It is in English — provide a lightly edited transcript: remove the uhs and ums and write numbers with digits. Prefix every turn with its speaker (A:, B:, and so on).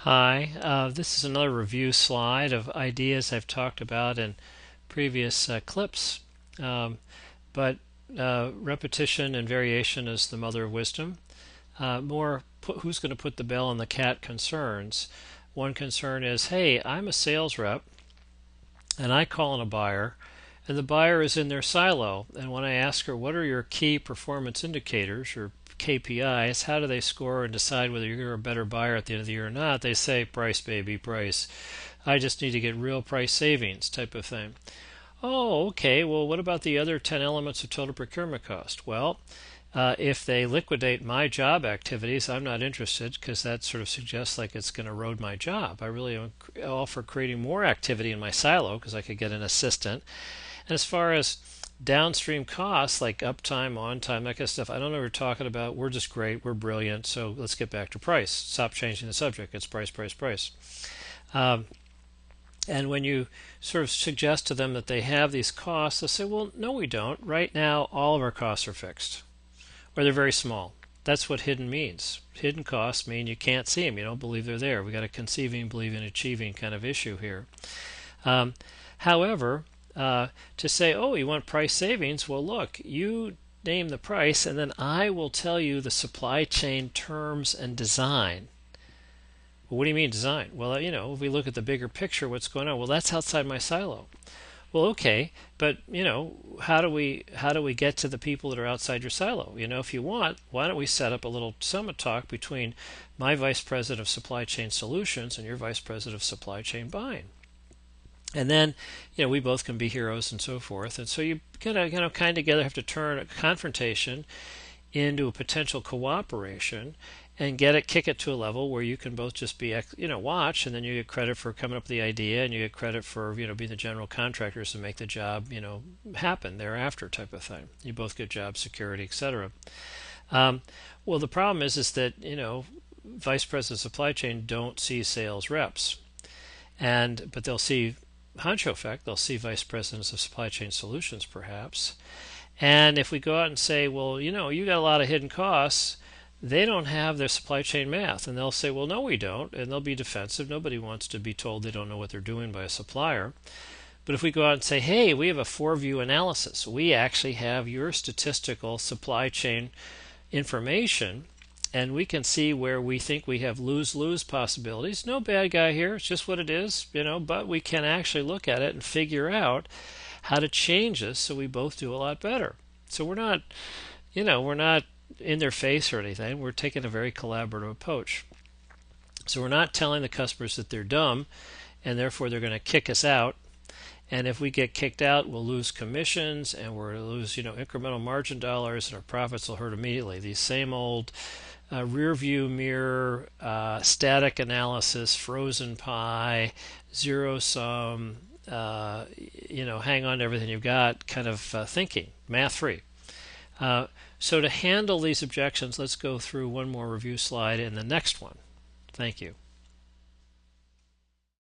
A: Hi, this is another review slide of ideas I've talked about in previous clips. Um, but repetition and variation is the mother of wisdom. Who's going to put the bell on the cat concerns. One concern is, hey, I'm a sales rep and I call in a buyer, and the buyer is in their silo. And when I ask her, what are your key performance indicators or KPIs, how do they score and decide whether you're a better buyer at the end of the year or not? They say, price, baby, price. I just need to get real price savings type of thing. Oh, okay. Well, what about the other 10 elements of total procurement cost? Well, if they liquidate my job activities, I'm not interested because that sort of suggests like it's going to erode my job. I really am all for creating more activity in my silo because I could get an assistant. And as far as downstream costs like uptime, on time, that kind of stuff, I don't know what we're talking about. We're just great. We're brilliant. So let's get back to price. Stop changing the subject. It's price, price, price. Um, and when you sort of suggest to them that they have these costs, they'll say, well, no, we don't. Right now, all of our costs are fixed, or they're very small. That's what hidden means. Hidden costs mean you can't see them. You don't believe they're there. We got a conceiving, believing, achieving kind of issue here. Um, However, to say, oh, you want price savings? Well, look, you name the price, and then I will tell you the supply chain terms and design. Well, what do you mean design? Well, if we look at the bigger picture, what's going on? Well, that's outside my silo. Well, okay, but how do we get to the people that are outside your silo? If you want, why don't we set up a little summit talk between my vice president of supply chain solutions and your vice president of supply chain buying? And then, we both can be heroes and so forth. And so you gotta, kind of together have to turn a confrontation into a potential cooperation and kick it to a level where you can both just be, watch, and then you get credit for coming up with the idea, and you get credit for, being the general contractors to make the job, happen thereafter, type of thing. You both get job security, etc. Um, well, the problem is that, vice presidents of supply chain don't see sales reps, but they'll see honcho effect. They'll see vice presidents of supply chain solutions, perhaps. And if we go out and say, well, you got a lot of hidden costs, they don't have their supply chain math. And they'll say, well, no, we don't. And they'll be defensive. Nobody wants to be told they don't know what they're doing by a supplier. But if we go out and say, hey, we have a 4-view analysis, we actually have your statistical supply chain information, and we can see where we think we have lose-lose possibilities. No bad guy here. It's just what it is, but we can actually look at it and figure out how to change this so we both do a lot better. So we're not in their face or anything. We're taking a very collaborative approach. So we're not telling the customers that they're dumb and therefore they're going to kick us out. And if we get kicked out, we'll lose commissions and we'll lose, incremental margin dollars, and our profits will hurt immediately. These same old rear view mirror, static analysis, frozen pie, zero sum, hang on to everything you've got kind of thinking, math free. So to handle these objections, let's go through one more review slide in the next one. Thank you.